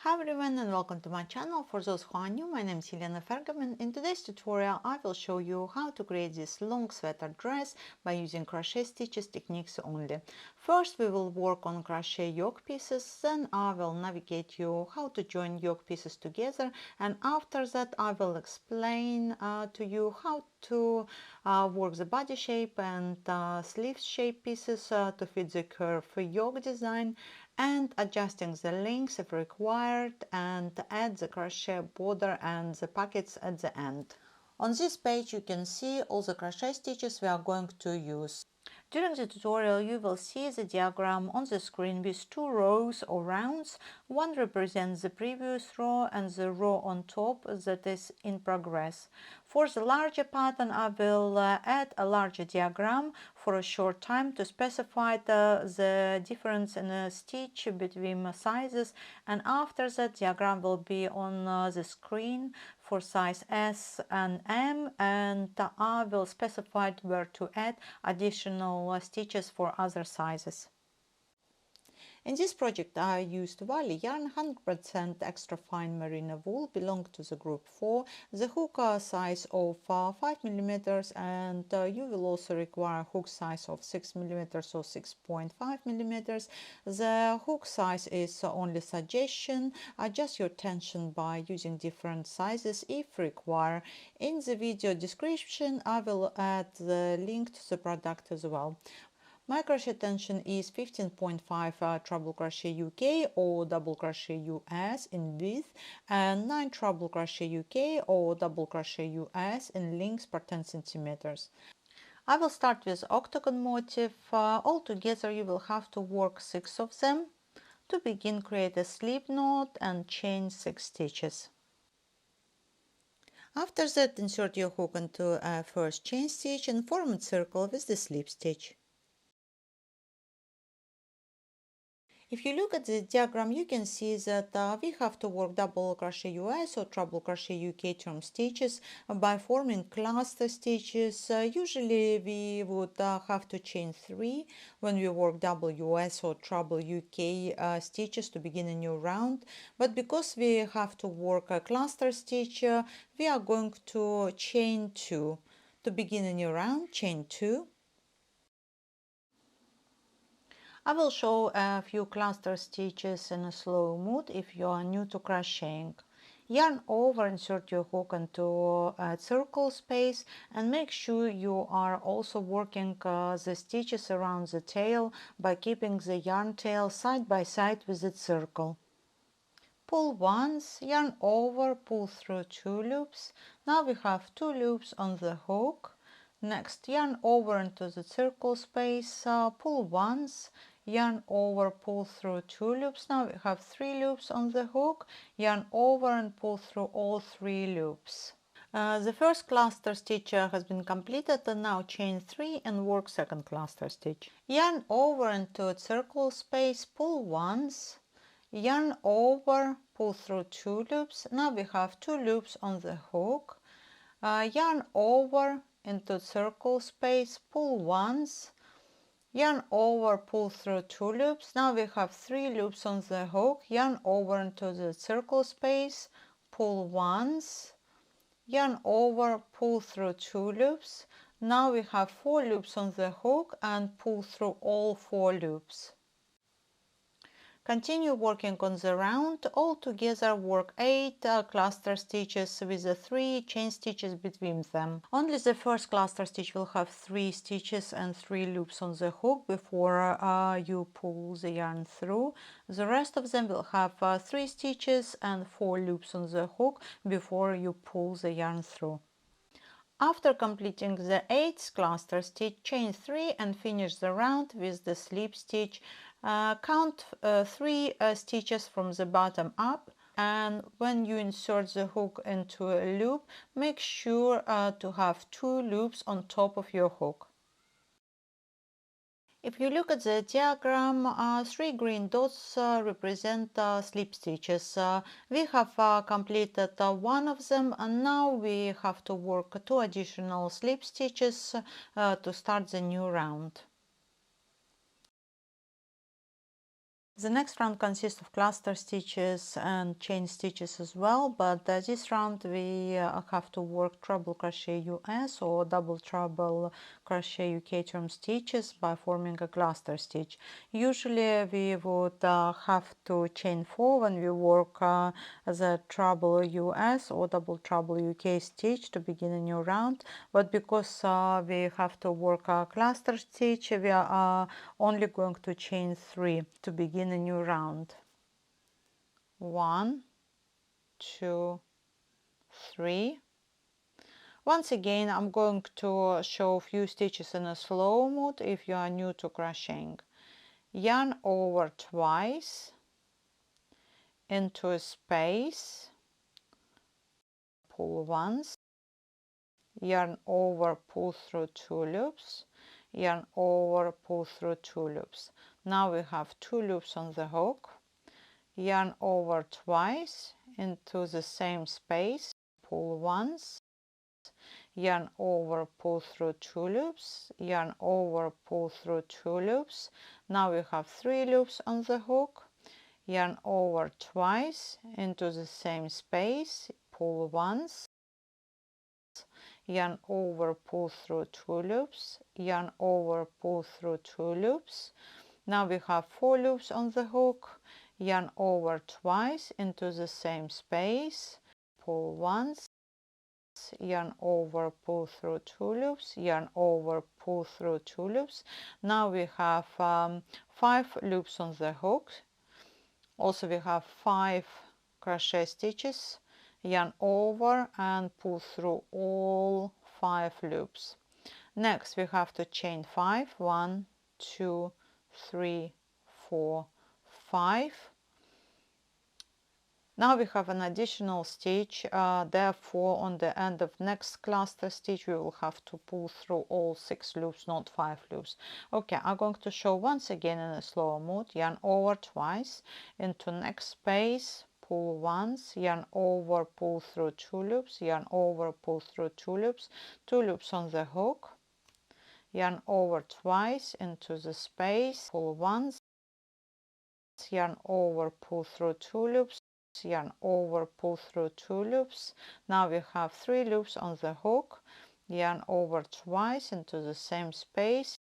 Hi everyone and welcome to my channel. For those who are new, my name is Helena Fergaman. In today's tutorial I will show you how to create this long sweater dress by using crochet stitches techniques only. First we will work on crochet yoke pieces, then I will navigate you how to join yoke pieces together, and after that I will explain to you how to work the body shape and sleeve shape pieces to fit the curve yoke design, and adjusting the lengths if required, and add the crochet border and the pockets at the end. On this page you can see all the crochet stitches we are going to use. During the tutorial you will see the diagram on the screen with two rows or rounds. One represents the previous row and the row on top that is in progress. For the larger pattern I will add a larger diagram for a short time to specify the difference in a stitch between sizes, and after that diagram will be on the screen for size S and M, and I will specify where to add additional stitches for other sizes. In this project I used Wally yarn, 100% extra fine merino wool, belong to the group 4, the hook size of 5mm, and you will also require hook size of 6mm or 6.5mm. The hook size is only suggestion, adjust your tension by using different sizes if required. In the video description I will add the link to the product as well. My crochet tension is 15.5 treble crochet UK or double crochet US in width, and 9 treble crochet UK or double crochet US in length per 10 centimeters. I will start with octagon motif. Altogether you will have to work 6 of them. To begin, create a slip knot and chain 6 stitches. After that, insert your hook into a first chain stitch and form a circle with the slip stitch. If you look at the diagram, you can see that we have to work double crochet US or treble crochet UK term stitches by forming cluster stitches. Usually we would have to chain 3 when we work double US or treble UK stitches to begin a new round, but because we have to work a cluster stitch, we are going to chain 2. To begin a new round, chain 2. I will show a few cluster stitches in a slow mood if you are new to crocheting. Yarn over, insert your hook into a circle space, and make sure you are also working the stitches around the tail by keeping the yarn tail side by side with the circle. Pull once, yarn over, pull through 2 loops. Now we have 2 loops on the hook. Next, yarn over into the circle space, pull once, yarn over, pull through 2 loops. Now we have 3 loops on the hook, yarn over and pull through all 3 loops. The first cluster stitch has been completed, and now chain 3 and work second cluster stitch. Yarn over into a circle space, pull once, yarn over, pull through 2 loops. Now we have 2 loops on the hook. Yarn over into circle space, pull once, yarn over, pull through 2 loops. Now we have 3 loops on the hook. Yarn over into the circle space, pull once, yarn over, pull through 2 loops. Now we have 4 loops on the hook and pull through all 4 loops. Continue working on the round. Altogether work 8 cluster stitches with the 3 chain stitches between them. Only the first cluster stitch will have 3 stitches and 3 loops on the hook before you pull the yarn through. The rest of them will have 3 stitches and 4 loops on the hook before you pull the yarn through. After completing the 8th cluster stitch, chain 3 and finish the round with the slip stitch. Count 3 stitches from the bottom up, and when you insert the hook into a loop, make sure to have 2 loops on top of your hook. If you look at the diagram, 3 green dots represent slip stitches. We have completed 1 of them, and now we have to work 2 additional slip stitches to start the new round. The next round consists of cluster stitches and chain stitches as well, but this round we have to work treble crochet US or double treble crochet UK term stitches by forming a cluster stitch. Usually we would have to chain 4 when we work the treble US or double treble UK stitch to begin a new round, but because we have to work a cluster stitch, we are only going to chain 3 to begin a new round. 1, 2, 3. Once again, I'm going to show a few stitches in a slow mode if you are new to crocheting. Yarn over twice into a space, pull once, yarn over, pull through 2 loops, yarn over, pull through 2 loops. Now we have 2 loops on the hook, yarn over twice into the same space, pull once, yarn over, pull through 2 loops, yarn over, pull through 2 loops. Now we have 3 loops on the hook, yarn over twice into the same space, pull once, yarn over, pull through 2 loops, yarn over, pull through 2 loops. Now we have 4 loops on the hook, yarn over twice into the same space, pull once, yarn over, pull through 2 loops, yarn over, pull through 2 loops. Now we have 5 loops on the hook. Also we have 5 crochet stitches, yarn over and pull through all 5 loops. Next we have to chain 5, 1, 2, 3, 4, 5. Now we have an additional stitch, therefore on the end of next cluster stitch we will have to pull through all 6 loops, not 5 loops. Okay, I'm going to show once again in a slower mode. Yarn over twice into next space, pull once, yarn over, pull through 2 loops, yarn over, pull through 2 loops, 2 loops on the hook, yarn over twice into the space, pull once, yarn over, pull through 2 loops, yarn over, pull through 2 loops. Now we have 3 loops on the hook, yarn over twice into the same space,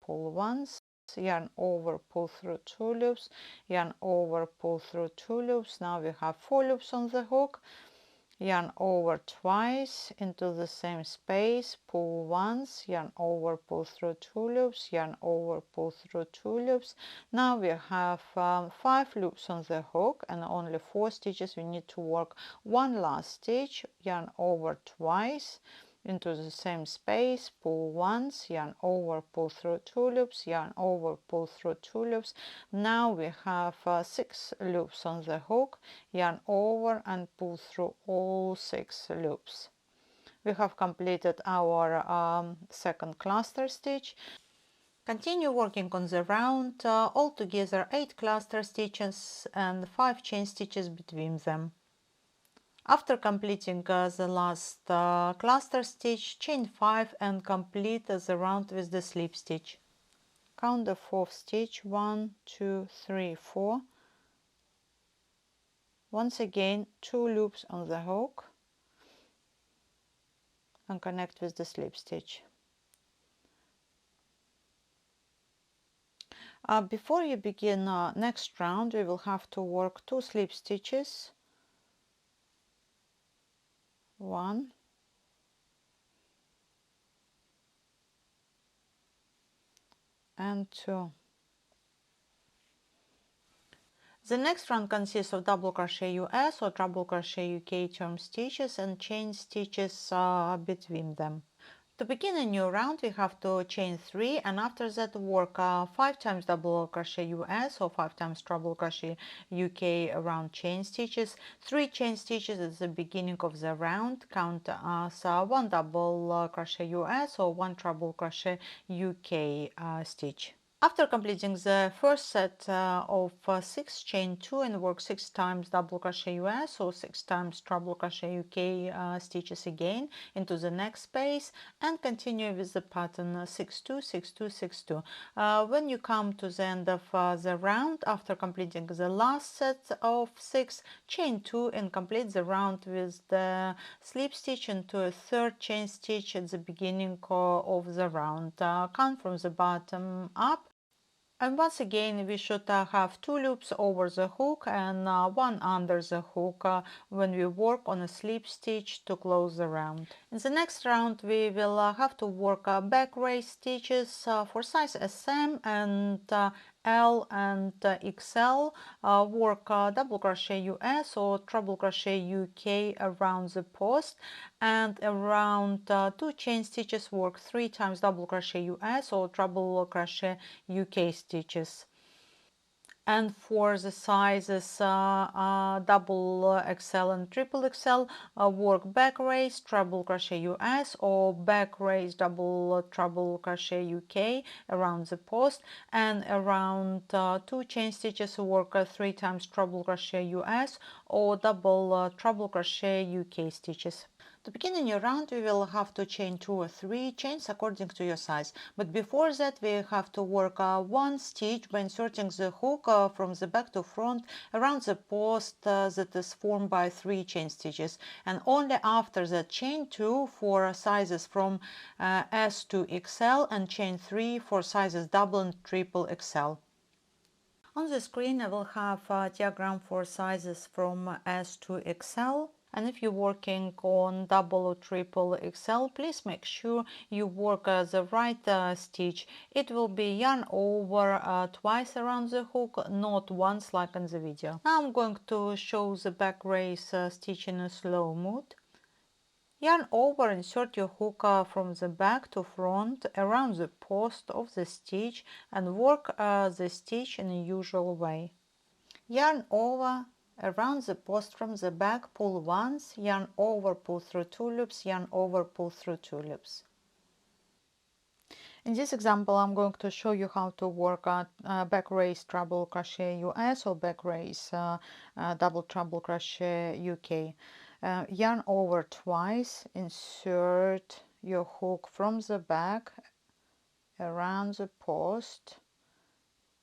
pull once, yarn over, pull through 2 loops, yarn over, pull through 2 loops. Now we have 4 loops on the hook, yarn over twice into the same space, pull once, yarn over, pull through 2 loops, yarn over, pull through 2 loops. Now we have 5 loops on the hook and only 4 stitches. We need to work one last stitch, yarn over twice into the same space, pull once, yarn over, pull through 2 loops, yarn over, pull through 2 loops. Now we have 6 loops on the hook, yarn over and pull through all 6 loops. We have completed our second cluster stitch. Continue working on the round, altogether 8 cluster stitches and 5 chain stitches between them. After completing the last cluster stitch, chain 5 and complete the round with the slip stitch. Count the 4th stitch, 1, 2, 3, 4. Once again, 2 loops on the hook and connect with the slip stitch. Before you begin next round, we will have to work 2 slip stitches. 1, and 2. The next round consists of double crochet US or double crochet UK term stitches and chain stitches between them. To begin a new round, we have to chain 3 and after that work 5 times double crochet US or 5 times treble crochet UK round chain stitches, 3 chain stitches at the beginning of the round, count as 1 double crochet US or 1 treble crochet UK stitch. After completing the first set of 6, chain 2 and work 6 times double crochet US or 6 times treble crochet UK stitches again into the next space, and continue with the pattern 6 2 6 2 6 2. When you come to the end of the round, after completing the last set of 6, chain 2 and complete the round with the slip stitch into a third chain stitch at the beginning of the round. Count from the bottom up. And once again, we should have 2 loops over the hook and 1 under the hook when we work on a slip stitch to close the round. In the next round, we will have to work back race stitches for size SM and L and XL. Work double crochet US or treble crochet UK around the post, and around 2 chain stitches work 3 times double crochet US or treble crochet UK stitches. And for the sizes double XL and triple XL, work back race treble crochet US or back race double treble crochet UK around the post, and around 2 chain stitches work 3 times treble crochet US or double treble crochet UK stitches. To begin a new round, we will have to chain 2 or 3 chains according to your size. But before that, we have to work 1 stitch by inserting the hook from the back to front around the post that is formed by 3 chain stitches. And only after that, chain 2 for sizes from S to XL, and chain 3 for sizes double and triple XL. On the screen, I will have a diagram for sizes from S to XL. And if you're working on double or triple XL, please make sure you work the right stitch. It will be yarn over twice around the hook, not once like in the video. Now I'm going to show the back race stitch in a slow mode. Yarn over, insert your hook from the back to front around the post of the stitch and work the stitch in the usual way. Yarn over, around the post from the back, pull once, yarn over, pull through 2 loops, yarn over, pull through 2 loops. In this example, I'm going to show you how to work back race treble crochet US or back race double treble crochet UK. Yarn over twice, insert your hook from the back around the post,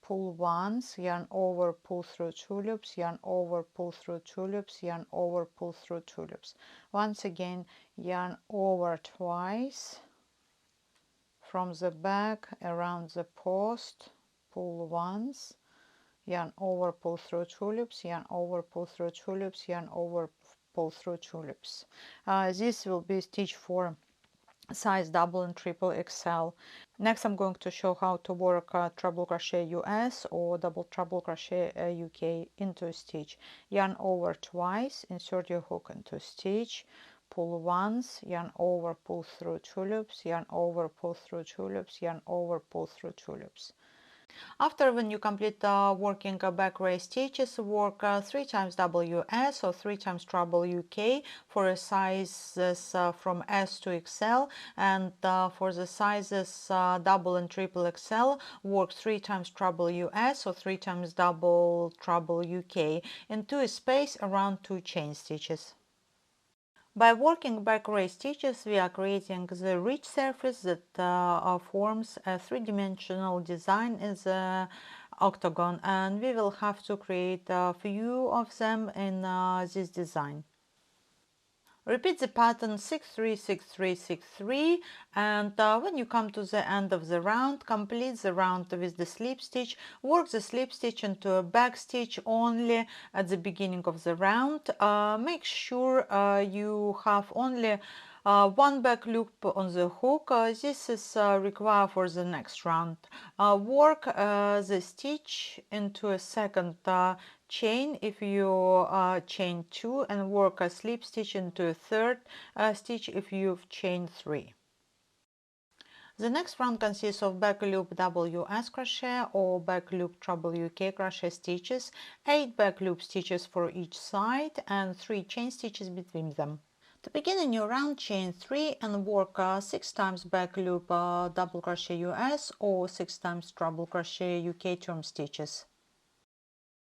pull once, yarn over, pull through 2 loops, yarn over, pull through 2 loops, yarn over, pull through 2 loops. Once again, yarn over twice, from the back around the post, pull once, yarn over, pull through 2 loops, yarn over, pull through 2 loops, yarn over, pull through 2 loops. This will be stitch for size double and triple XL. Next, I'm going to show how to work treble crochet US or double treble crochet UK into a stitch. Yarn over twice, insert your hook into stitch, pull once, yarn over, pull through 2 loops, yarn over, pull through 2 loops, yarn over, pull through 2 loops. After, when you complete working back race stitches, work 3 times WS or 3 times treble UK for sizes from S to XL, and for the sizes double and triple XL, work 3 times treble US or 3 times double treble UK into a space around 2 chain stitches. By working back race stitches, we are creating the rich surface that forms a three-dimensional design in the octagon, and we will have to create a few of them in this design. Repeat the pattern 6 3 6 3 6 3, and when you come to the end of the round, complete the round with the slip stitch. Work the slip stitch into a back stitch only at the beginning of the round. Make sure you have only one back loop on the hook. This is required for the next round. Work the stitch into a second chain if you chain 2, and work a slip stitch into a third stitch if you've chained 3. The next round consists of back loop WS crochet or back loop treble UK crochet stitches, 8 back loop stitches for each side, and 3 chain stitches between them. To begin a new round, chain 3 and work 6 times back loop double crochet US or 6 times treble crochet UK turn stitches.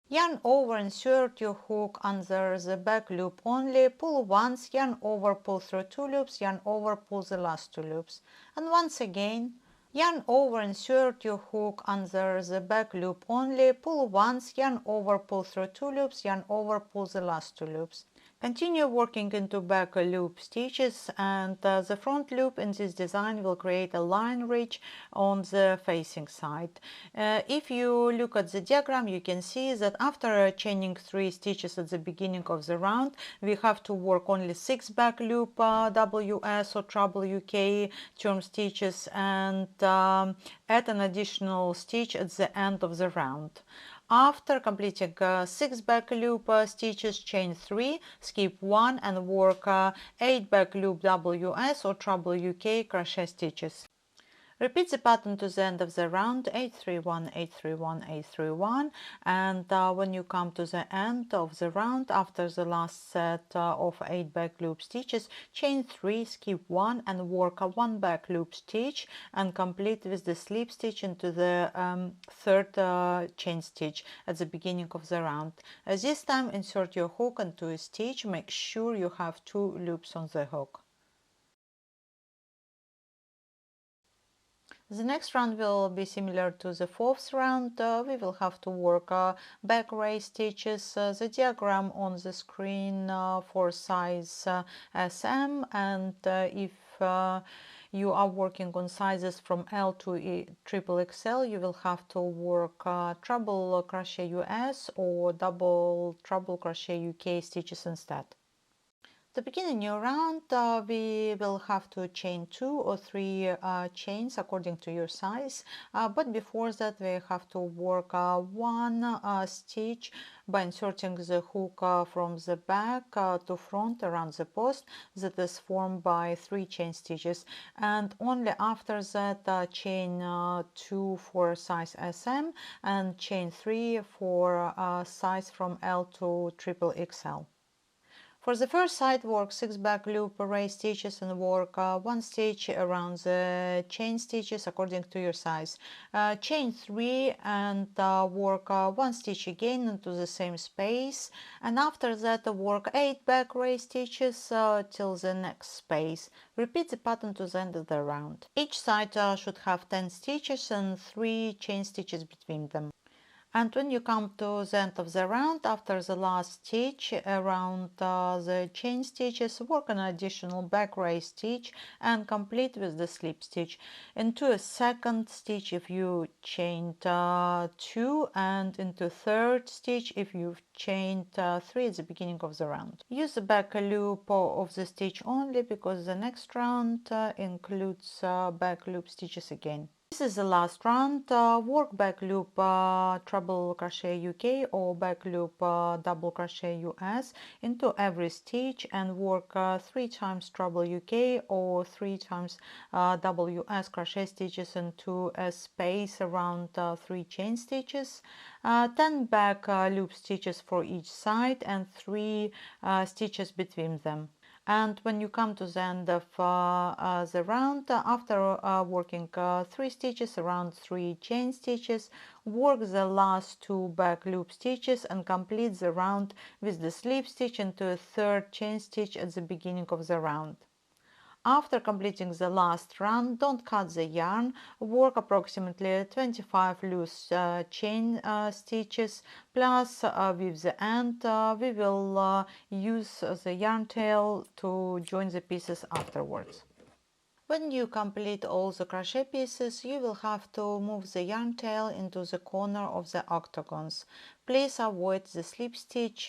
Yarn over, insert your hook under the back loop only, pull once, yarn over, pull through 2 loops, yarn over, pull the last 2 loops. And once again, yarn over, insert your hook under the back loop only, pull once, yarn over, pull through 2 loops, yarn over, pull the last 2 loops. Continue working into back loop stitches, and the front loop in this design will create a line ridge on the facing side. If you look at the diagram, you can see that after chaining 3 stitches at the beginning of the round, we have to work only 6 back loop WS or treble UK turn stitches and add an additional stitch at the end of the round. After completing 6 back loop stitches, chain 3, skip 1 and work 8 back loop WS or treble UK crochet stitches. Repeat the pattern to the end of the round, 831, 831, 831, and when you come to the end of the round, after the last set of 8 back loop stitches, chain 3, skip 1 and work a 1 back loop stitch and complete with the slip stitch into the third chain stitch at the beginning of the round. This time insert your hook into a stitch, make sure you have 2 loops on the hook. The next round will be similar to the fourth round. We will have to work back race stitches. The diagram on the screen for size SM, and if you are working on sizes from L to triple XL, you will have to work treble crochet US or double treble crochet UK stitches instead. To begin a new round, we will have to chain 2 or 3 chains according to your size, but before that we have to work 1 stitch by inserting the hook from the back to front around the post that is formed by 3 chain stitches, and only after that chain 2 for size SM and chain 3 for size from L to triple XL. For the first side, work 6 back loop array stitches and work 1 stitch around the chain stitches according to your size. Chain 3 and work 1 stitch again into the same space, and after that work 8 back array stitches till the next space. Repeat the pattern to the end of the round. Each side should have 10 stitches and 3 chain stitches between them. And when you come to the end of the round, after the last stitch around the chain stitches, work an additional back race stitch and complete with the slip stitch. Into a second stitch if you chained 2, and into third stitch if you've chained 3 at the beginning of the round. Use the back loop of the stitch only because the next round includes back loop stitches again. This is the last round. Work back loop treble crochet UK or back loop double crochet US into every stitch and work 3 times treble UK or 3 times double US crochet stitches into a space around 3 chain stitches, 10 back loop stitches for each side and 3 stitches between them. And when you come to the end of the round, after working 3 stitches around 3 chain stitches, work the last 2 back loop stitches and complete the round with the slip stitch into a third chain stitch at the beginning of the round. After completing the last round, don't cut the yarn, work approximately 25 loose chain stitches, plus with the end we will use the yarn tail to join the pieces afterwards. When you complete all the crochet pieces, you will have to move the yarn tail into the corner of the octagons. Please avoid the slip stitch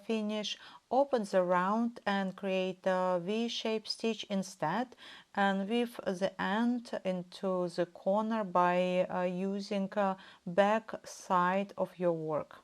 finish, open the round and create a V-shaped stitch instead, and weave the end into the corner by using back side of your work.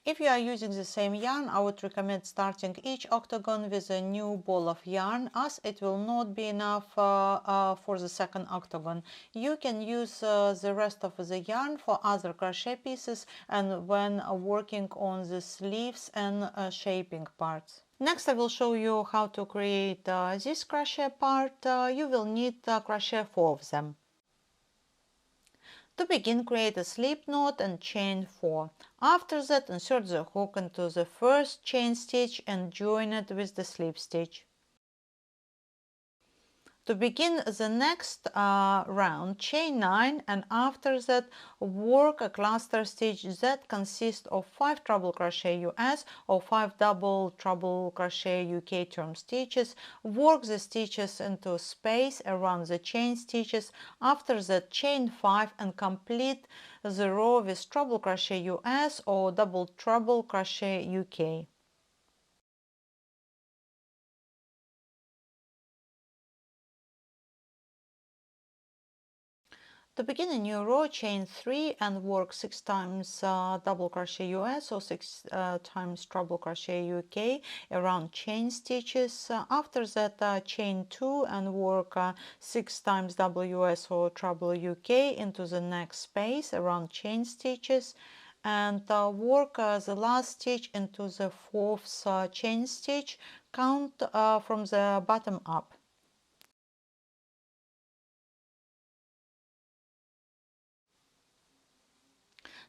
If you are using the same yarn, I would recommend starting each octagon with a new ball of yarn, as it will not be enough for the second octagon. You can use the rest of the yarn for other crochet pieces and when working on the sleeves and shaping parts. Next, I will show you how to create this crochet part. You will need crochet 4 of them. To begin, create a slip knot and chain 4. After that, insert the hook into the first chain stitch and join it with the slip stitch. To begin the next round, chain 9, and after that work a cluster stitch that consists of 5 treble crochet US or 5 double treble crochet UK turn stitches. Work the stitches into space around the chain stitches. After that, chain 5 and complete the row with treble crochet US or double treble crochet UK. To begin a new row, chain 3 and work 6 times double crochet US or 6 times treble crochet UK around chain stitches. After that, chain 2 and work 6 times double US or treble UK into the next space around chain stitches, and work the last stitch into the 4th chain stitch. Count from the bottom up.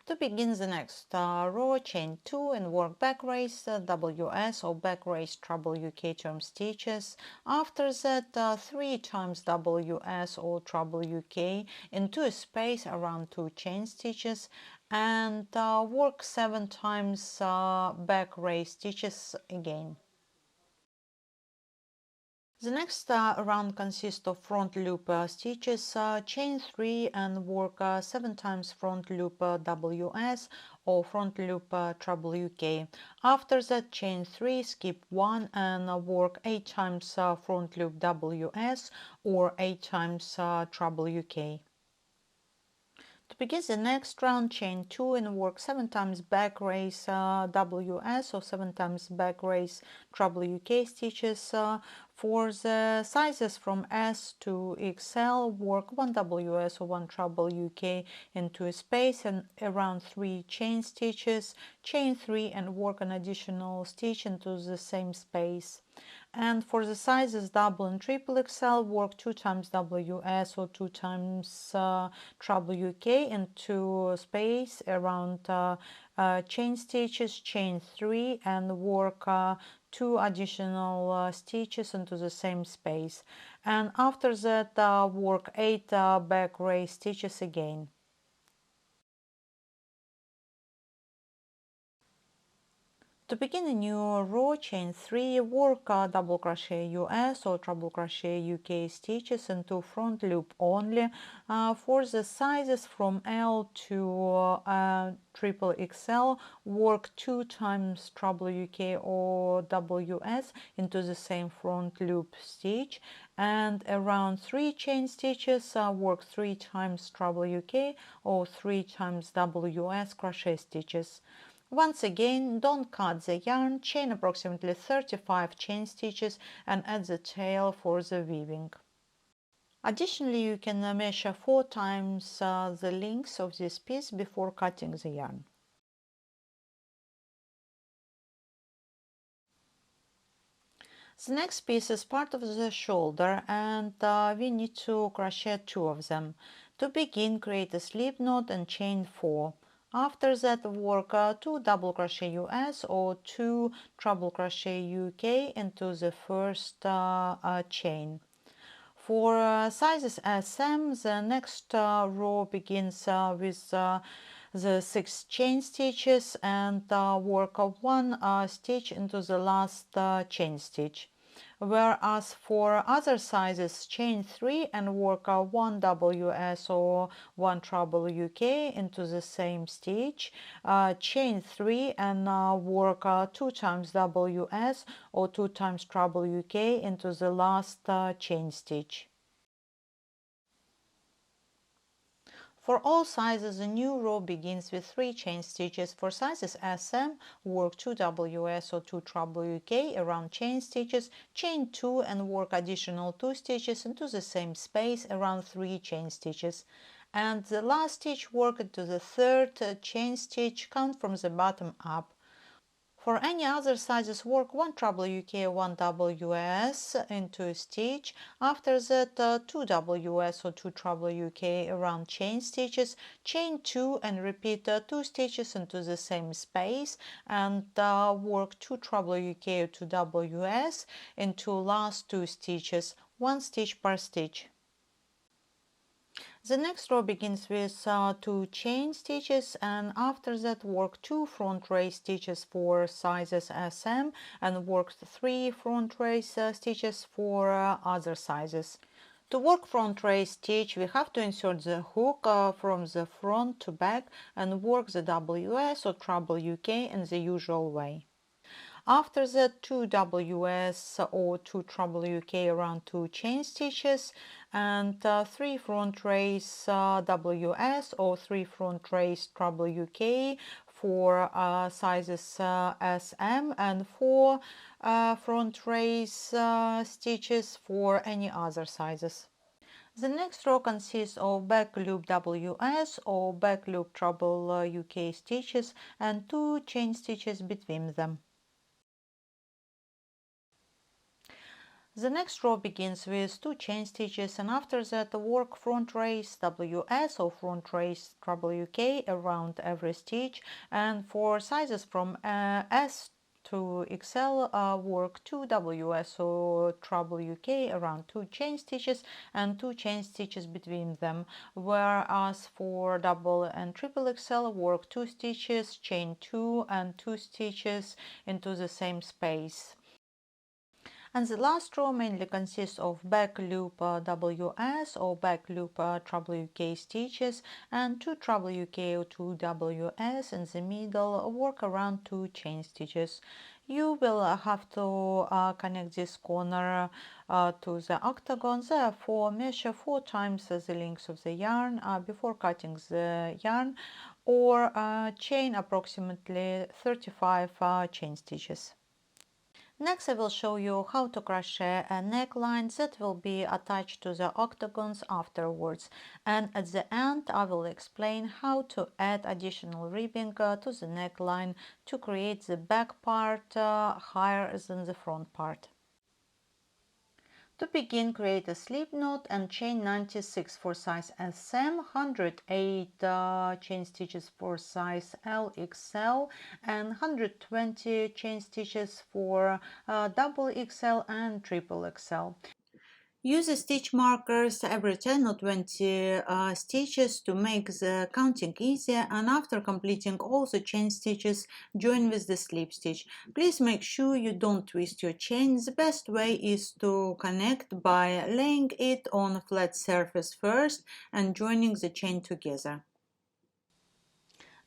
To begin the next row, chain 2 and work back race WS or back race treble UK turn stitches. After that, 3 times WS or treble UK into a space around 2 chain stitches, and work 7 times back race stitches again. The next round consists of front loop stitches, chain 3 and work 7 times front loop WS or front loop treble UK. After that, chain 3, skip 1 and work 8 times front loop WS or 8 times treble UK. To begin the next round, chain 2 and work 7 times back race WS or 7 times back race treble UK stitches. For the sizes from S to XL, work 1 WS or 1 treble UK into a space and around 3 chain stitches, chain 3 and work an additional stitch into the same space. And for the sizes double and triple XL, work 2 times WS or 2 times treble UK into space around chain stitches, chain 3 and work 2 additional stitches into the same space. And after that, work 8 back race stitches again. To begin a new row, chain 3, work double crochet US or treble crochet UK stitches into front loop only. For the sizes from L to triple XL, work 2 times treble UK or WS into the same front loop stitch, and around 3 chain stitches, work 3 times treble UK or 3 times WS crochet stitches. Once again, don't cut the yarn, chain approximately 35 chain stitches and add the tail for the weaving. Additionally, you can measure 4 times the length of this piece before cutting the yarn. The next piece is part of the shoulder, and we need to crochet 2 of them. To begin, create a slip knot and chain 4. After that, work 2 double crochet US or 2 treble crochet UK into the first chain. For sizes SM, the next row begins with the 6 chain stitches and work 1 stitch into the last chain stitch. Whereas for other sizes, chain 3 and work 1 WS or 1 treble UK into the same stitch, chain 3 and work 2 times WS or 2 times treble UK into the last chain stitch. For all sizes, the new row begins with 3 chain stitches. For sizes SM, work 2 WS or 2 WK around chain stitches, chain 2 and work additional 2 stitches into the same space around 3 chain stitches. And the last stitch, work into the third chain stitch, count from the bottom up. For any other sizes, work 1 WK, 1 WS into a stitch. After that, 2 WS or 2 WK around chain stitches, chain 2 and repeat 2 stitches into the same space, and work 2 WK or 2 WS into last 2 stitches, 1 stitch per stitch. The next row begins with 2 chain stitches, and after that work 2 front race stitches for sizes SM and work 3 front race stitches for other sizes. To work front race stitch, we have to insert the hook from the front to back and work the WS or WK in the usual way. After that, 2 WS or 2 WK around 2 chain stitches, and 3 front race WS or 3 front race WK for sizes SM, and 4 front race stitches for any other sizes. The next row consists of back loop WS or back loop UK stitches and 2 chain stitches between them. The next row begins with 2 chain stitches, and after that work front race WS or front race WK around every stitch, and for sizes from S to XL work 2 WS or WK around 2 chain stitches and 2 chain stitches between them, whereas for double and triple XL work 2 stitches, chain 2 and 2 stitches into the same space. And the last row mainly consists of back loop WS or back loop WK stitches and 2 WK or 2 WS in the middle, work around 2 chain stitches. You will have to connect this corner to the octagon, therefore measure 4 times the length of the yarn before cutting the yarn, or chain approximately 35 chain stitches. Next, I will show you how to crochet a neckline that will be attached to the octagons afterwards, and at the end I will explain how to add additional ribbing to the neckline to create the back part higher than the front part. To begin, create a slip knot and chain 96 for size SM, 108 chain stitches for size LXL, and 120 chain stitches for double XL and triple XL. Use the stitch markers every 10 or 20 stitches to make the counting easier, and after completing all the chain stitches, join with the slip stitch. Please make sure you don't twist your chain. The best way is to connect by laying it on a flat surface first and joining the chain together.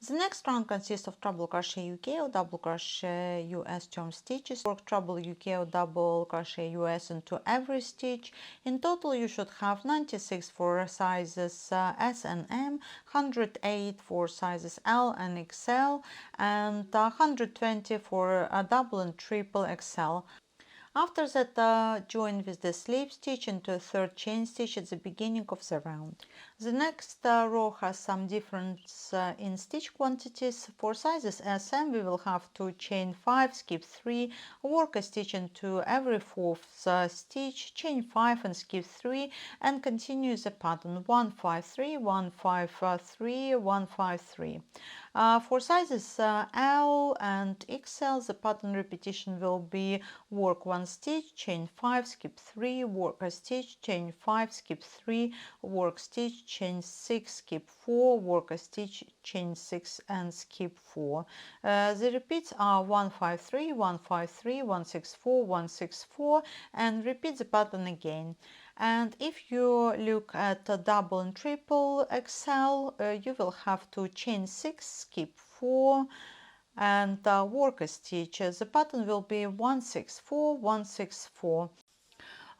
The next round consists of treble crochet UK or double crochet US turn stitches. Work treble UK or double crochet US into every stitch. In total you should have 96 for sizes S and M, 108 for sizes L and XL, and 120 for double and triple XL. After that, join with the slip stitch into a third chain stitch at the beginning of the round. The next row has some difference in stitch quantities. For sizes SM, we will have to chain 5, skip 3, work a stitch into every fourth stitch, chain 5 and skip 3, and continue the pattern 1 5 3 1 5 3 1 5 3. For sizes L and XL, the pattern repetition will be work 1 stitch, chain 5, skip 3, work a stitch, chain 5, skip 3, work stitch, chain 6, skip 4, work a stitch, chain 6 and skip 4. The repeats are 1 5 3 1 5 3 1 6 4 1 6 4, and repeat the pattern again. And if you look at double and triple XL, you will have to chain 6, skip 4, and work a stitch. The pattern will be 1 6 4 1 6 4.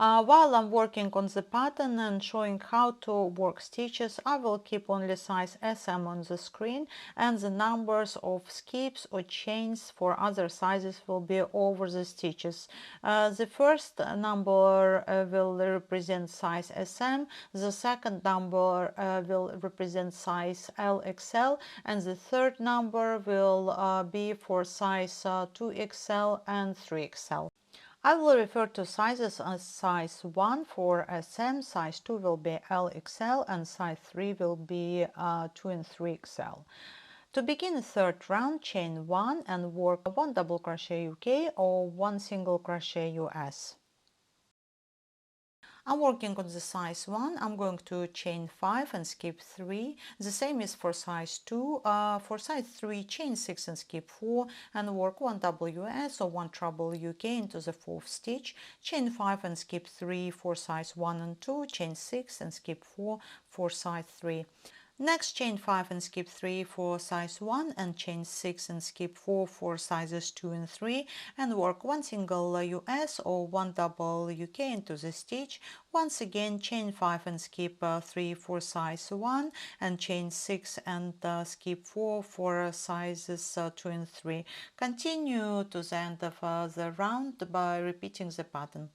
While I'm working on the pattern and showing how to work stitches, I will keep only size SM on the screen, and the numbers of skips or chains for other sizes will be over the stitches. The first number will represent size SM, the second number will represent size LXL, and the third number will be for size 2XL and 3XL. I will refer to sizes as size 1 for SM, size 2 will be LXL, and size 3 will be 2 and 3XL. To begin the third round, chain 1 and work 1 double crochet UK or 1 single crochet US. I'm working on the size 1. I'm going to chain 5 and skip 3. The same is for size 2. For size 3, chain 6 and skip 4 and work 1 WS or 1 treble UK into the 4th stitch. Chain 5 and skip 3 for size 1 and 2. Chain 6 and skip 4 for size 3. Next, chain 5 and skip 3 for size 1 and chain 6 and skip 4 for sizes 2 and 3 and work 1 single US or 1 double UK into the stitch. Once again, chain 5 and skip 3 for size 1 and chain 6 and skip 4 for sizes 2 and 3. Continue to the end of the round by repeating the pattern.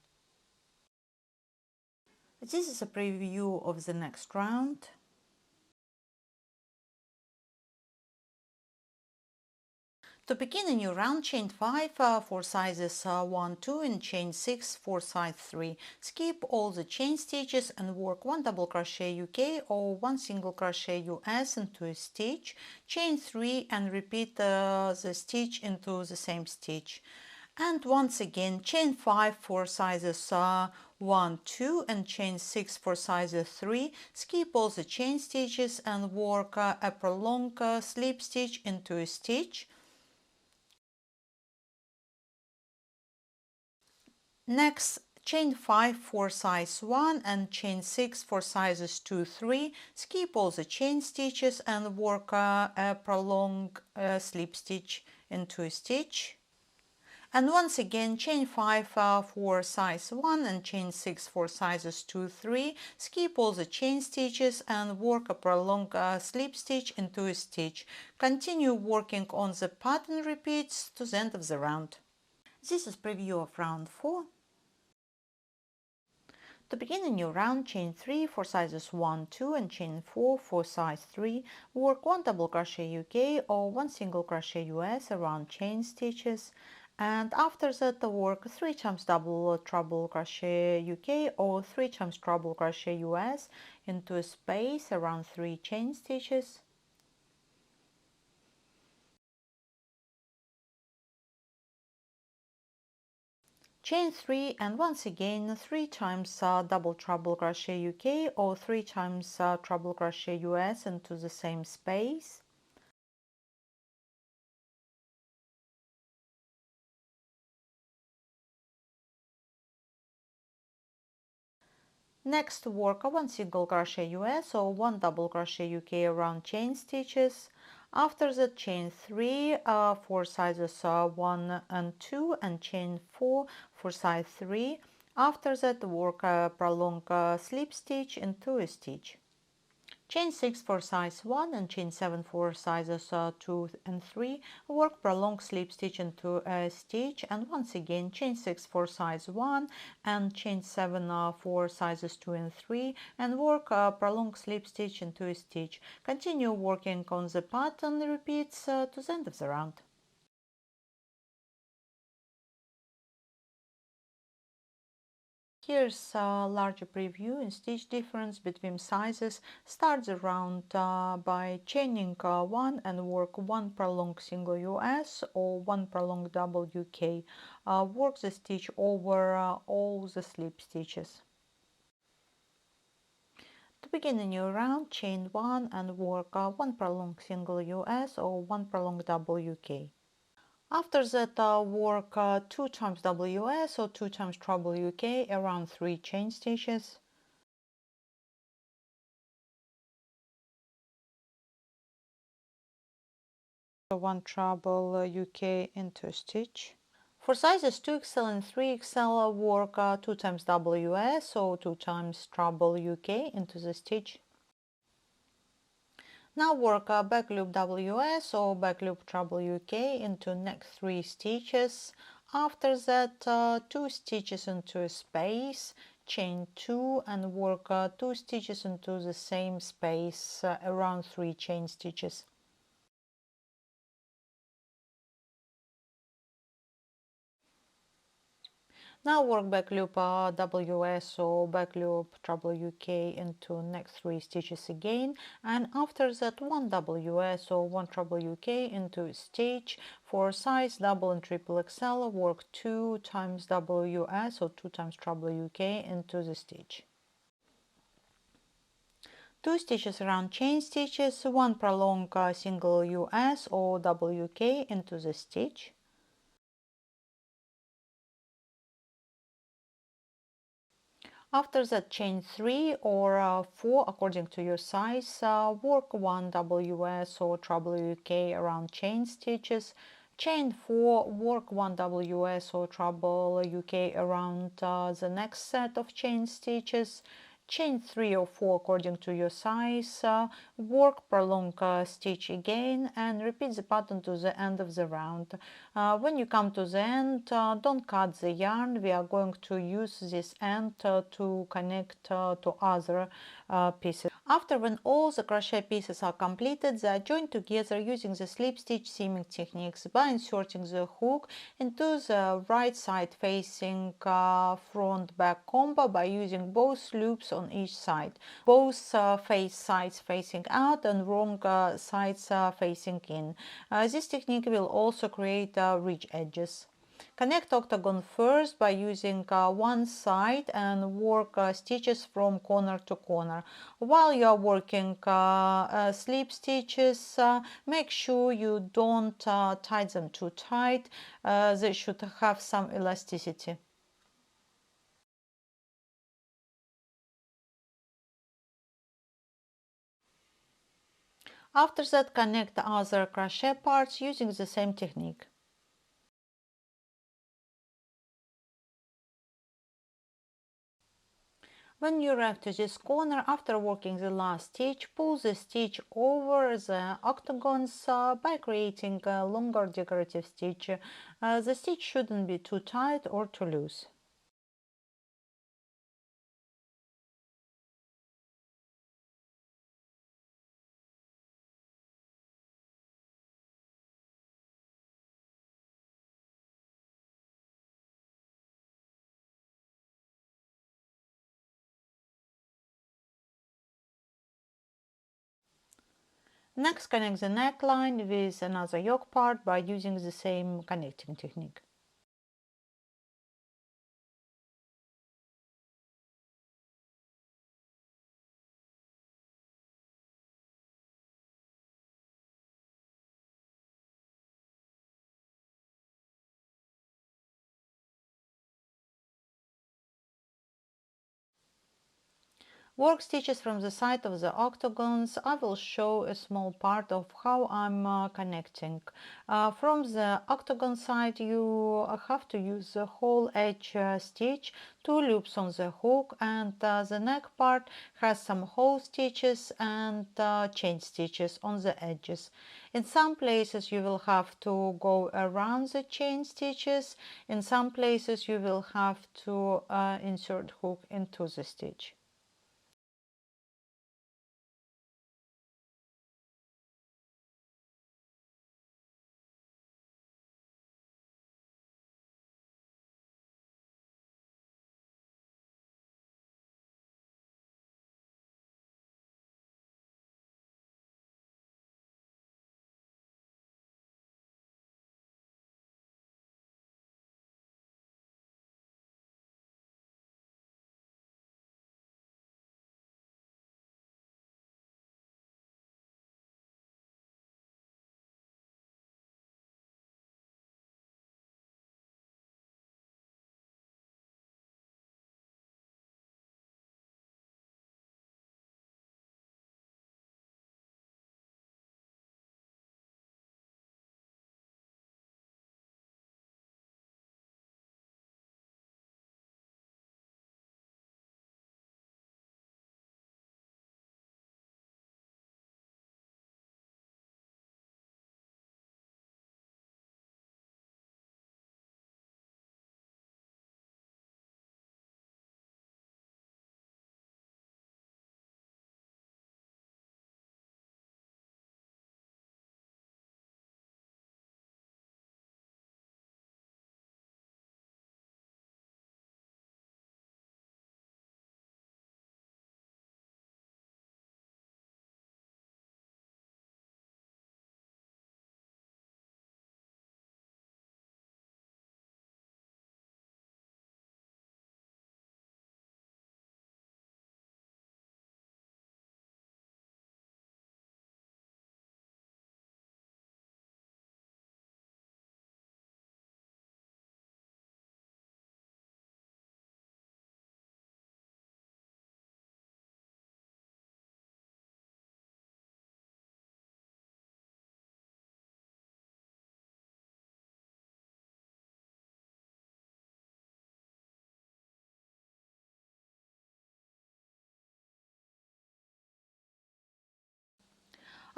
This is a preview of the next round. To begin a new round, chain 5 for sizes 1, 2 and chain 6 for size 3. Skip all the chain stitches and work 1 double crochet UK or 1 single crochet US into a stitch. Chain 3 and repeat the stitch into the same stitch. And once again, chain 5 for sizes 1, 2 and chain 6 for sizes 3. Skip all the chain stitches and work a prolonged slip stitch into a stitch. Next, chain 5 for size 1 and chain 6 for sizes 2, 3. Skip all the chain stitches and work a prolonged slip stitch into a stitch. And once again, chain 5 for size 1 and chain 6 for sizes 2, 3. Skip all the chain stitches and work a prolonged slip stitch into a stitch. Continue working on the pattern repeats to the end of the round. This is preview of round 4. To begin a new round, chain 3 for sizes 1, 2 and chain 4 for size 3. Work 1 double crochet UK or 1 single crochet US around chain stitches, and after that work 3 times double treble crochet UK or 3 times treble crochet US into a space around 3 chain stitches. Chain 3 and once again 3 times double treble crochet UK or 3 times treble crochet US into the same space. Next, work a 1 single crochet US or 1 double crochet UK around chain stitches. After that, chain 3 for sizes 1 and 2 and chain 4 for size 3. After that, work a prolonged slip stitch into a stitch. Chain 6 for size 1 and chain 7 for sizes 2 and 3. Work prolonged slip stitch into a stitch, and once again chain 6 for size 1 and chain 7 for sizes 2 and 3 and work prolonged slip stitch into a stitch. Continue working on the pattern repeats to the end of the round. Here's a larger preview in stitch difference between sizes. Start the round by chaining 1 and work 1 prolonged single US or 1 prolonged double UK. Work the stitch over all the slip stitches. To begin a new round, chain 1 and work 1 prolonged single US or 1 prolonged double UK. After that, work 2 times WS or 2 times treble UK around 3 chain stitches. So 1 treble UK into a stitch. For sizes 2XL and 3XL, work 2 times WS or 2 times treble UK into the stitch. Now work back loop WS or back loop treble UK into next 3 stitches. After that, 2 stitches into a space, chain 2 and work 2 stitches into the same space, around 3 chain stitches. Now work back loop WS or back loop treble UK into next 3 stitches again, and after that 1 WS or 1 treble UK into a stitch. For size double and triple XL, work 2 times WS or 2 times treble UK into the stitch. 2 stitches around chain stitches, 1 prolong single US or WK into the stitch. After that, chain 3 or 4 according to your size, work 1 WS or treble UK around chain stitches, chain 4, work 1 WS or treble UK around the next set of chain stitches, chain 3 or 4 according to your size, work prolong stitch again and repeat the pattern to the end of the round. When you come to the end, don't cut the yarn. We are going to use this end to connect to other pieces. After, when all the crochet pieces are completed, they are joined together using the slip stitch seaming techniques by inserting the hook into the right side facing front back combo by using both loops on each side, both sides facing out and wrong sides facing in. This technique will also create ridge edges. Connect octagon first by using one side and work stitches from corner to corner. While you are working slip stitches, make sure you don't tie them too tight. They should have some elasticity. After that, connect the other crochet parts using the same technique. When you arrive to this corner, after working the last stitch, pull the stitch over the octagons by creating a longer decorative stitch. The stitch shouldn't be too tight or too loose. Next, connect the neckline with another yoke part by using the same connecting technique. Work stitches from the side of the octagons. I will show a small part of how I'm connecting. From the octagon side, you have to use the whole edge stitch, 2 loops on the hook, and the neck part has some hole stitches and chain stitches on the edges. In some places you will have to go around the chain stitches. In some places you will have to insert hook into the stitch.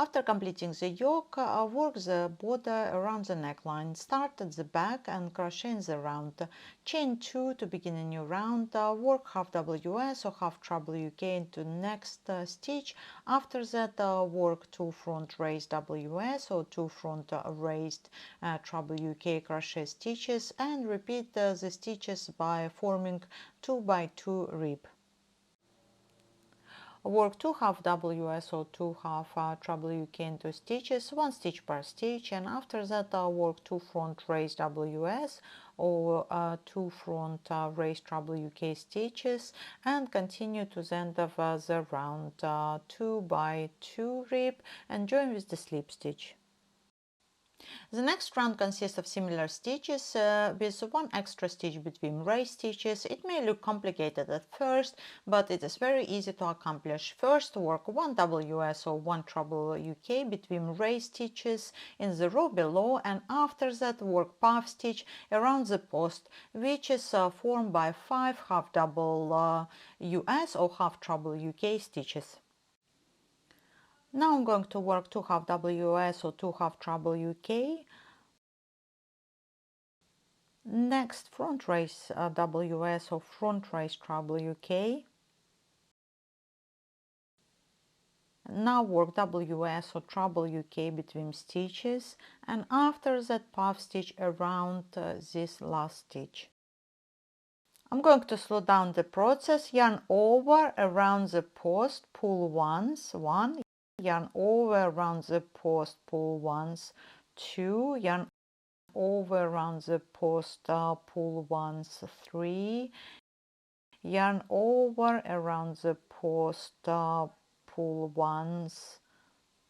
After completing the yoke, work the border around the neckline. Start at the back and crochet in the round. Chain 2 to begin a new round. Work half WS or half treble UK into next stitch. After that, work 2 front raised WS or 2 front raised treble UK crochet stitches, and repeat the stitches by forming 2 by 2 rib. Work 2 half WS or 2 half treble UK into stitches, 1 stitch per stitch, and after that work 2 front raised WS or 2 front raised treble UK stitches, and continue to the end of the round 2 by 2 rib and join with the slip stitch. The next round consists of similar stitches with one extra stitch between raised stitches. It may look complicated at first, but it is very easy to accomplish. First, work 1 WS or 1 treble UK between raised stitches in the row below, and after that work puff stitch around the post, which is formed by 5 half double US or half treble UK stitches. Now I'm going to work 2 half WS or 2 half treble UK. Next, front raise WS or front raise treble UK. Now work WS or treble UK between stitches, and after that puff stitch around this last stitch. I'm going to slow down the process. Yarn over around the post, pull once, 1, yarn over around the post, pull once, 2, yarn over around the post, pull once, 3, yarn over around the post, pull once,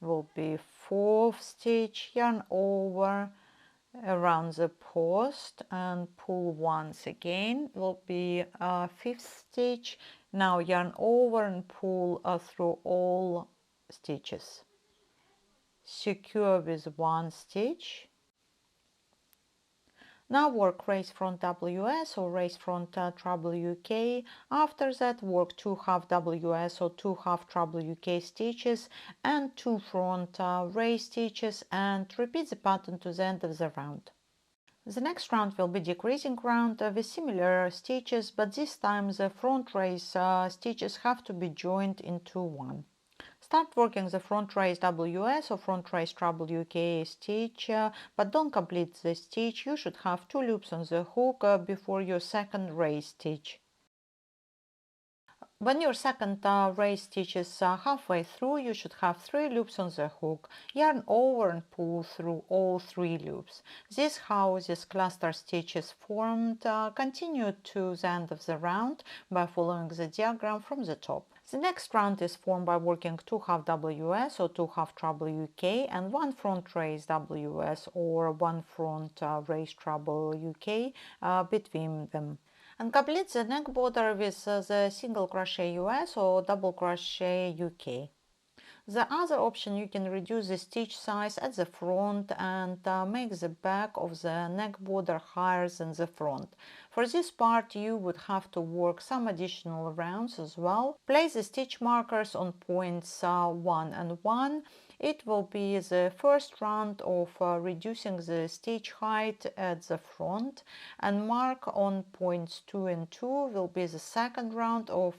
will be 4th stitch, yarn over around the post and pull once again, will be 5th stitch. Now yarn over and pull through all stitches. Secure with 1 stitch. Now work raise front WS or raise front treble UK. After that work 2 half WS or 2 half treble UK stitches and 2 front raise stitches, and repeat the pattern to the end of the round. The next round will be decreasing round with similar stitches, but this time the front raise stitches have to be joined into one. Start working the front raise WS or front raise treble UK stitch, but don't complete the stitch. You should have 2 loops on the hook before your second raise stitch. When your second raise stitch is halfway through, you should have 3 loops on the hook. Yarn over and pull through all 3 loops. This is how this cluster stitch is formed. Continue to the end of the round by following the diagram from the top. The next round is formed by working 2 half WS or 2 half treble UK and 1 front raise WS or 1 front raise treble UK between them. And complete the neck border with the single crochet US or double crochet UK. The other option, you can reduce the stitch size at the front and make the back of the neck border higher than the front. For this part you would have to work some additional rounds as well. Place the stitch markers on points 1 and 1. It will be the first round of reducing the stitch height at the front, and mark on points 2 and 2 will be the second round of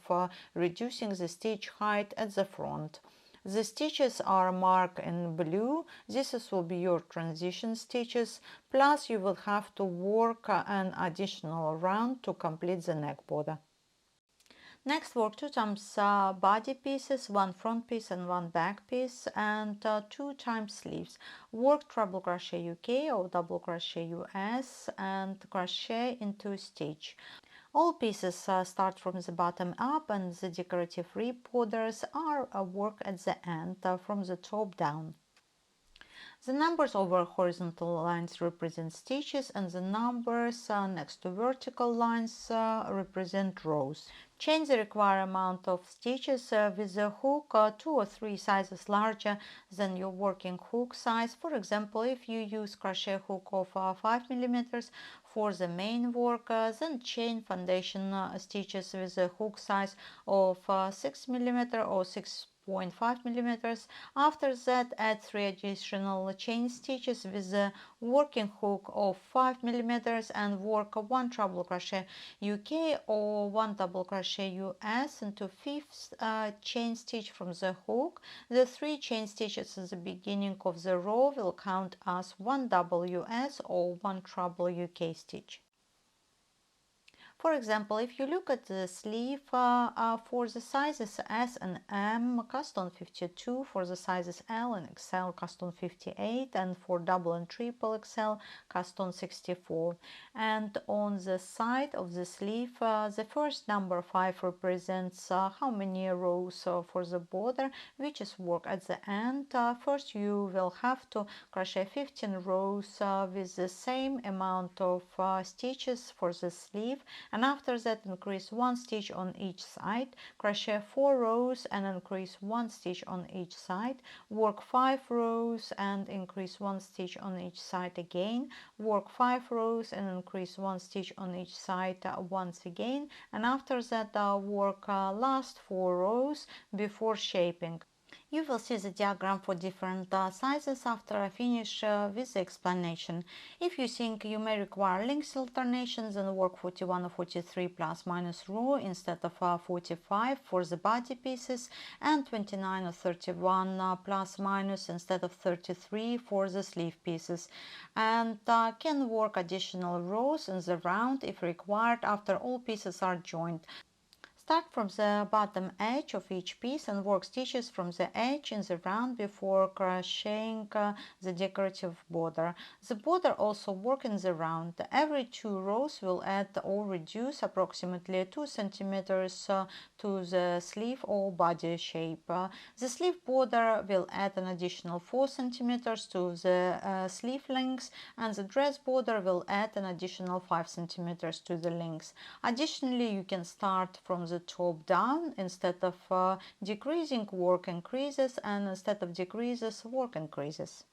reducing the stitch height at the front. The stitches are marked in blue. This will be your transition stitches, plus you will have to work an additional round to complete the neck border. Next, work 2 times body pieces, 1 front piece and 1 back piece, and 2 times sleeves. Work treble crochet UK or double crochet US and crochet into stitch. All pieces start from the bottom up, and the decorative rib borders are worked at the end from the top down. The numbers over horizontal lines represent stitches, and the numbers next to vertical lines represent rows. Change the required amount of stitches with the hook 2 or 3 sizes larger than your working hook size. For example, if you use crochet hook of 5 mm for the main work, then chain foundation stitches with a hook size of 6 mm or 6 0.5 millimeters. After that, add 3 additional chain stitches with a working hook of 5 millimeters and work 1 treble crochet UK or 1 double crochet US into 5th chain stitch from the hook. The 3 chain stitches at the beginning of the row will count as 1 double US or 1 treble UK stitch. For example, if you look at the sleeve for the sizes S and M, cast on 52, for the sizes L and XL, cast on 58, and for double and triple XL, cast on 64. And on the side of the sleeve, the first number 5 represents how many rows for the border, which is work at the end. First, you will have to crochet 15 rows with the same amount of stitches for the sleeve, and after that increase 1 stitch on each side, crochet 4 rows and increase 1 stitch on each side, work 5 rows and increase 1 stitch on each side again, work 5 rows and increase 1 stitch on each side once again, and after that work last 4 rows before shaping. You will see the diagram for different sizes after I finish with the explanation. If you think you may require length alternations, then work 41 or 43 plus minus row instead of 45 for the body pieces, and 29 or 31 plus minus instead of 33 for the sleeve pieces, and can work additional rows in the round if required after all pieces are joined. Start from the bottom edge of each piece and work stitches from the edge in the round before crocheting the decorative border. The border also work in the round. Every 2 rows will add or reduce approximately 2 centimeters to the sleeve or body shape. The sleeve border will add an additional 4 centimeters to the sleeve length, and the dress border will add an additional 5 centimeters to the length. Additionally, you can start from the top down. Instead of decreasing, work increases, and instead of decreases, work increases.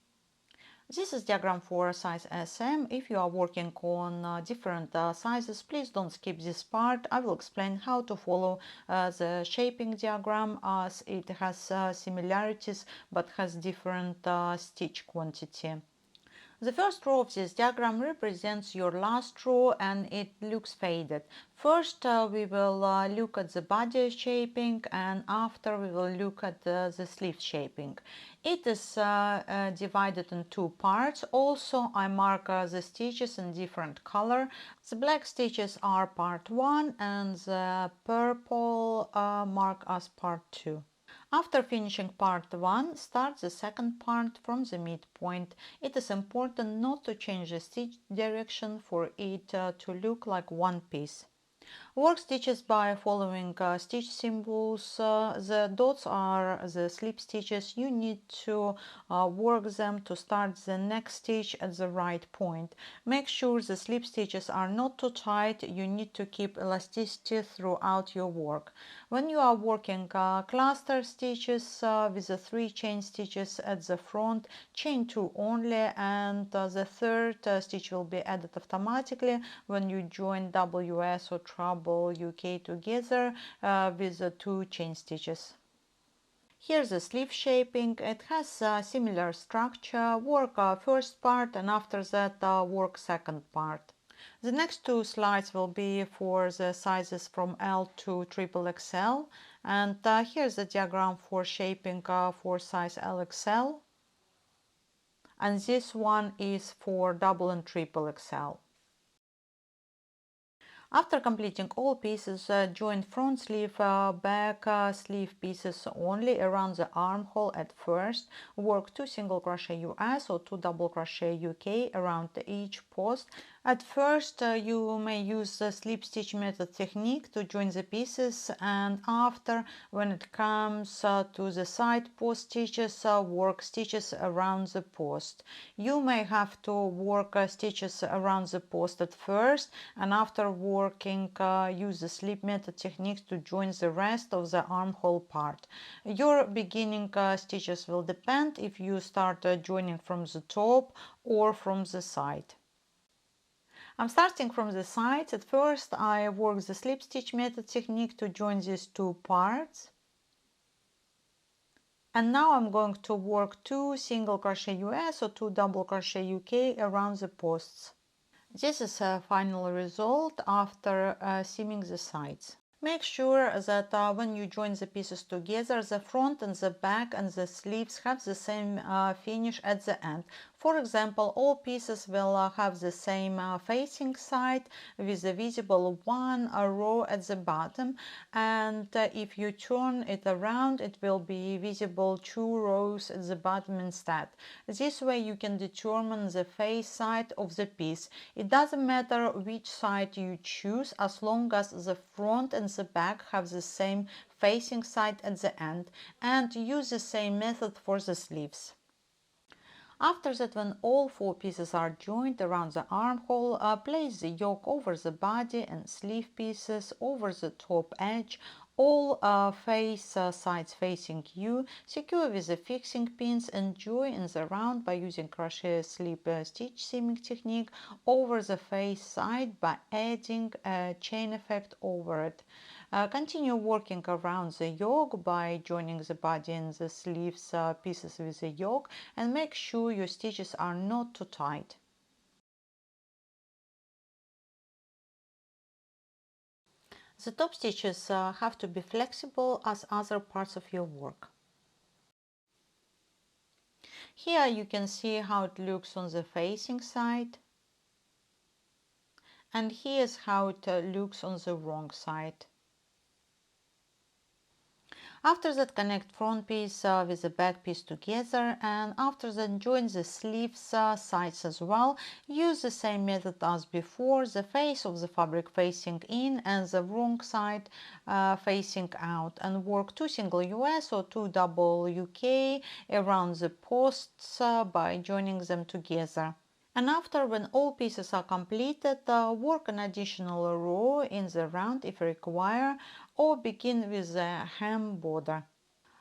This is diagram for size SM. If you are working on different sizes, please don't skip this part. I will explain how to follow the shaping diagram, as it has similarities but has different stitch quantity. The first row of this diagram represents your last row and it looks faded. First we will look at the body shaping, and after we will look at the sleeve shaping. It is divided in 2 parts. Also, I mark the stitches in different color. The black stitches are part 1 and the purple mark as part 2. After finishing part 1, start the second part from the midpoint. It is important not to change the stitch direction for it to look like one piece. Work stitches by following stitch symbols. The dots are the slip stitches. You need to work them to start the next stitch at the right point. Make sure the slip stitches are not too tight. You need to keep elasticity throughout your work. When you are working cluster stitches with the 3 chain stitches at the front, chain 2 only, and the third stitch will be added automatically when you join WS or treble UK together with the 2 chain stitches. Here's the sleeve shaping. It has a similar structure. Work first part and after that work second part. The next 2 slides will be for the sizes from L to triple XL, and here's the diagram for shaping for size LXL, and this one is for double and triple XL. After completing all pieces, join front sleeve, back sleeve pieces only around the armhole at first. Work 2 single crochet US or 2 double crochet UK around each post. At first, you may use the slip stitch method technique to join the pieces, and after, when it comes to the side post stitches, work stitches around the post. You may have to work stitches around the post at first, and after working, use the slip method techniques to join the rest of the armhole part. Your beginning stitches will depend if you start joining from the top or from the side. I'm starting from the sides. At first I work the slip stitch method technique to join these 2 parts. And now I'm going to work 2 single crochet US or 2 double crochet UK around the posts. This is a final result after seaming the sides. Make sure that when you join the pieces together, the front and the back and the sleeves have the same finish at the end. For example, all pieces will have the same facing side with a visible one row at the bottom, and if you turn it around, it will be visible 2 rows at the bottom instead. This way you can determine the face side of the piece. It doesn't matter which side you choose as long as the front and the back have the same facing side at the end, and use the same method for the sleeves. After that, when all 4 pieces are joined around the armhole, place the yoke over the body and sleeve pieces over the top edge, all sides facing you, secure with the fixing pins, and join in the round by using crochet slip stitch seaming technique over the face side by adding a chain effect over it. Continue working around the yoke by joining the body and the sleeves pieces with the yoke, and make sure your stitches are not too tight. The top stitches have to be flexible as other parts of your work. Here you can see how it looks on the facing side, and here's how it looks on the wrong side. After that, connect front piece with the back piece together, and after that join the sleeves sides as well. Use the same method as before, the face of the fabric facing in and the wrong side facing out, and work 2 single US or 2 double UK around the posts by joining them together. And after, when all pieces are completed, work an additional row in the round if required, or begin with the hem border.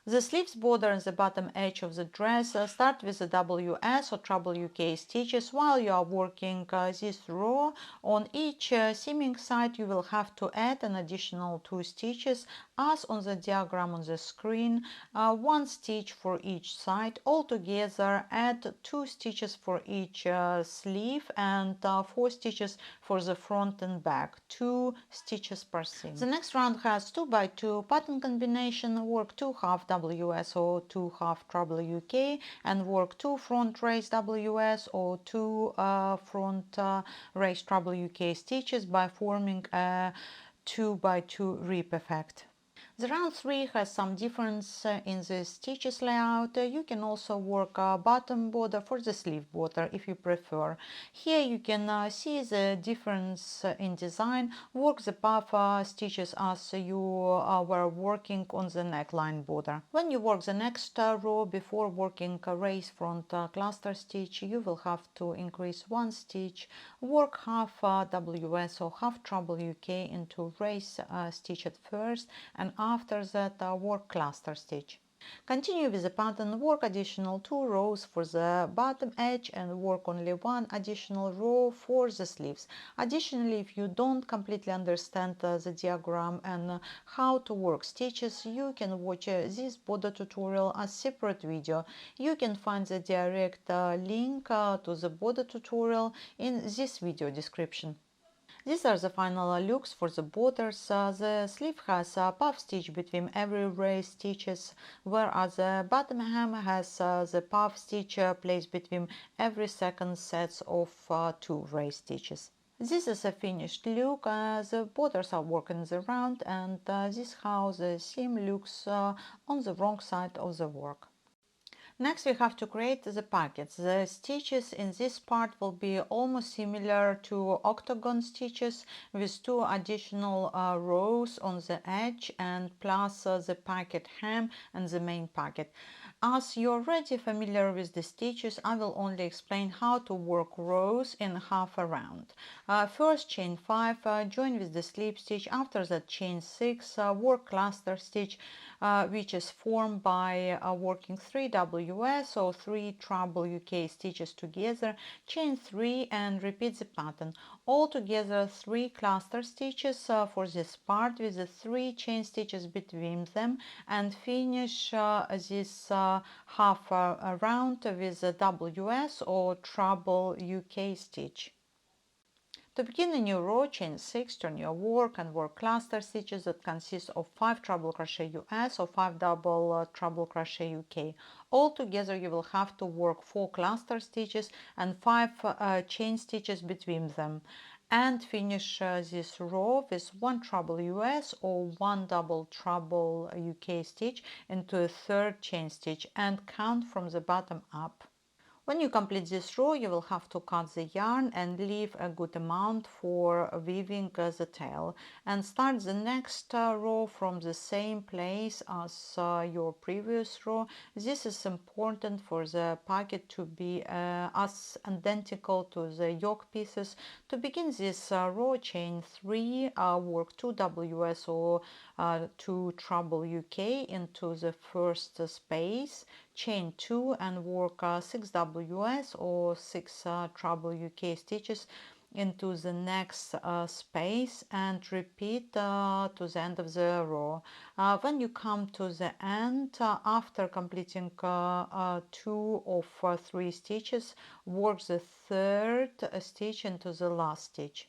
The sleeves border and the bottom edge of the dress start with the WS or treble UK stitches. While you are working this row, on each seaming side you will have to add an additional 2 stitches as on the diagram on the screen, 1 stitch for each side. Altogether add 2 stitches for each sleeve and 4 stitches for the front and back, 2 stitches per seam. The next round has 2 by 2 pattern combination. Work 2 half WS or 2 half treble UK, and work 2 front raised WS or 2 front raised treble UK stitches by forming a 2 by 2 rip effect. The round 3 has some difference in the stitches layout. You can also work a bottom border for the sleeve border if you prefer. Here you can see the difference in design. Work the puff stitches as you were working on the neckline border. When you work the next row before working a raised front cluster stitch, you will have to increase 1 stitch, work half WS or half treble UK into raised stitch at first, and after that work cluster stitch. Continue with the pattern, work additional 2 rows for the bottom edge and work only 1 additional row for the sleeves. Additionally, if you don't completely understand the diagram and how to work stitches, you can watch this border tutorial as separate video. You can find the direct link to the border tutorial in this video description. These are the final looks for the borders. The sleeve has a puff stitch between every raised stitches, whereas the bottom hem has the puff stitch placed between every second sets of 2 raised stitches. This is a finished look. The borders are working the round, and this is how the seam looks on the wrong side of the work. Next, we have to create the pockets. The stitches in this part will be almost similar to octagon stitches with 2 additional rows on the edge and plus the pocket hem and the main pocket. As you're already familiar with the stitches, I will only explain how to work rows in half a round. First chain 5, join with the slip stitch. After that chain 6, work cluster stitch, which is formed by working 3 US or 3 treble UK stitches together, chain 3 and repeat the pattern. All together 3 cluster stitches for this part with the 3 chain stitches between them, and finish this half round with a double US or treble UK stitch. To begin a new row, chain 6, turn your work and work cluster stitches that consist of 5 treble crochet US or 5 double treble crochet UK. All together you will have to work 4 cluster stitches and 5 chain stitches between them, and finish this row with 1 treble US or 1 double treble UK stitch into a third chain stitch, and count from the bottom up. When you complete this row, you will have to cut the yarn and leave a good amount for weaving the tail, and start the next row from the same place as your previous row. This is important for the pocket to be as identical to the yoke pieces. To begin this row, chain 3, work 2 WS or 2 treble UK into the first space, chain 2 and work 6 WS or 6 treble UK stitches into the next space, and repeat to the end of the row. When you come to the end, after completing 2 of 3 stitches, work the third stitch into the last stitch.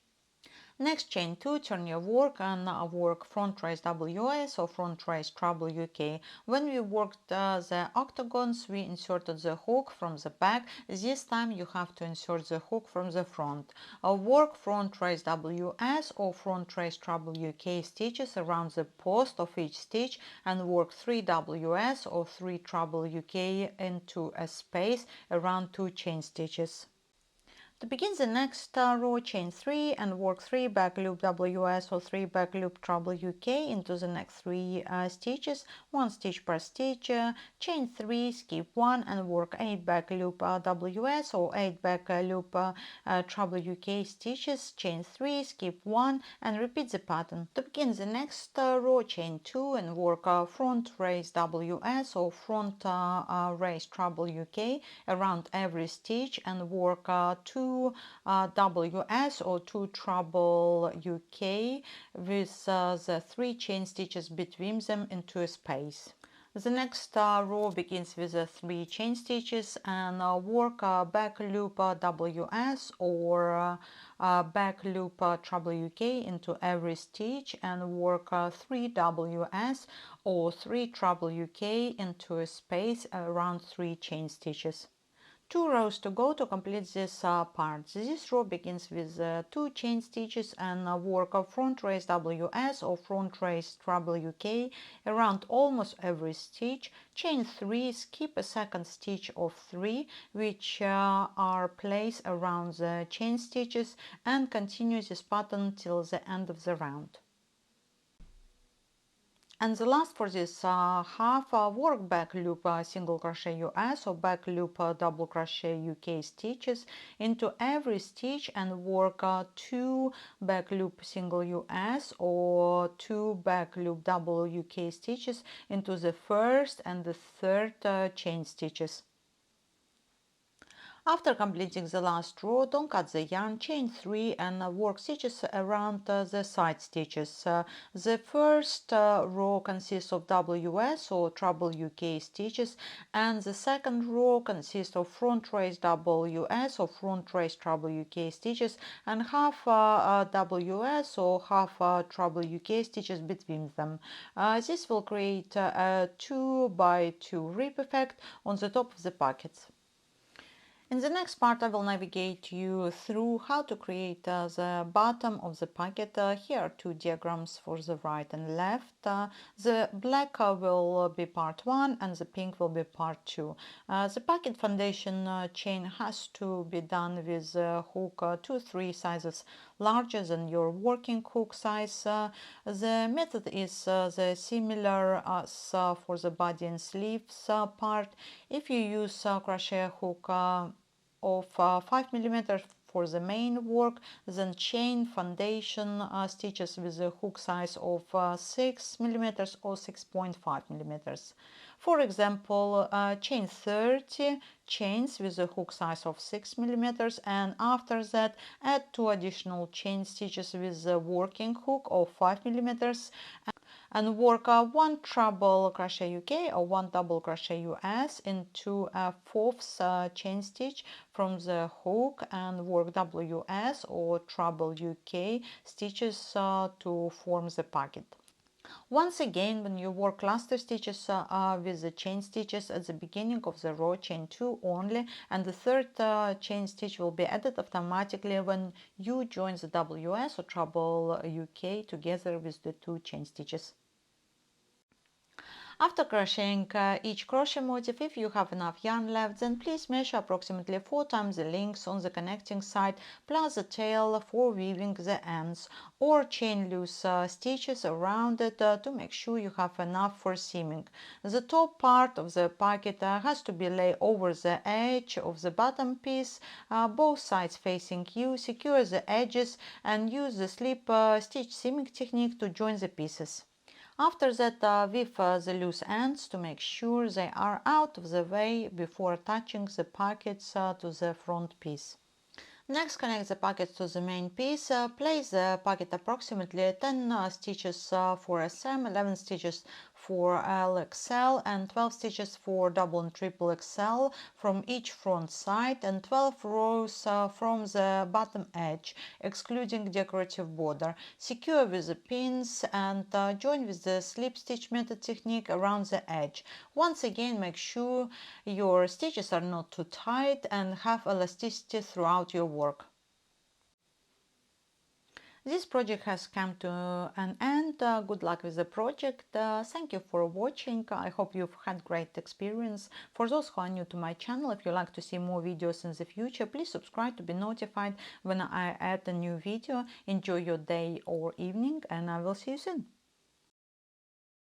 Next, chain 2, turn your work and work front raise WS or front raise treble UK. When we worked the octagons, we inserted the hook from the back. This time you have to insert the hook from the front. Work front raise WS or front raise treble UK stitches around the post of each stitch, and work 3 WS or 3 treble UK into a space around 2 chain stitches. To begin the next row, chain 3 and work 3 back loop WS or 3 back loop treble UK into the next 3 stitches, 1 stitch per stitch, chain 3, skip 1 and work 8 back loop WS or 8 back loop treble UK stitches, chain 3, skip 1 and repeat the pattern. To begin the next row, chain 2 and work front raise WS or front raise treble UK around every stitch, and work 2 WS or 2 treble UK with the 3 chain stitches between them into a space. The next row begins with 3 chain stitches, and work back loop WS or back loop treble UK into every stitch, and work 3 WS or 3 treble UK into a space around 3 chain stitches. 2 rows to go to complete this part. This row begins with 2 chain stitches, and work a front raise WS or front raise treble UK around almost every stitch. Chain 3, skip a second stitch of 3 which are placed around the chain stitches, and continue this pattern till the end of the round. And the last for this half, work back loop single crochet US or back loop double crochet UK stitches into every stitch, and work 2 back loop single US or 2 back loop double UK stitches into the first and the third chain stitches. After completing the last row, don't cut the yarn, chain 3 and work stitches around the side stitches. The first row consists of WS or treble UK stitches, and the second row consists of front raise WS or front raise treble UK stitches, and half WS or half treble UK stitches between them. This will create a 2 by 2 rib effect on the top of the pockets. In the next part, I will navigate you through how to create the bottom of the pocket. Here are 2 diagrams for the right and left. The black will be part 1 and the pink will be part 2. The pocket foundation chain has to be done with hook 2-3 sizes larger than your working hook size. The method is the similar as for the body and sleeves part. If you use crochet hook of 5 mm for the main work, then chain foundation stitches with a hook size of 6 millimeters or 6.5 millimeters. For example, chain 30 chains with a hook size of 6 millimeters, and after that add 2 additional chain stitches with a working hook of 5 millimeters, and work 1 treble crochet UK or 1 double crochet US into a 4th chain stitch from the hook, and work WS or treble UK stitches to form the pocket. Once again, when you work cluster stitches with the chain stitches at the beginning of the row, chain 2 only, and the 3rd chain stitch will be added automatically when you join the WS or treble UK together with the 2 chain stitches. After crocheting each crochet motif, if you have enough yarn left, then please measure approximately 4 times the length on the connecting side plus the tail for weaving the ends, or chain loose stitches around it to make sure you have enough for seaming. The top part of the pocket has to be laid over the edge of the bottom piece, both sides facing you. Secure the edges and use the slip stitch seaming technique to join the pieces. After that, weave the loose ends to make sure they are out of the way before attaching the pockets to the front piece. Next, connect the pockets to the main piece. Place the pocket approximately 10 stitches for SM, 11 stitches for LXL, and 12 stitches for double and triple XL from each front side, and 12 rows from the bottom edge, excluding decorative border. Secure with the pins and join with the slip stitch method technique around the edge. Once again, make sure your stitches are not too tight and have elasticity throughout your work. This project has come to an end. Good luck with the project. Thank you for watching. I hope you've had great experience. For those who are new to my channel, if you like to see more videos in the future, please subscribe to be notified when I add a new video. Enjoy your day or evening, and I will see you soon.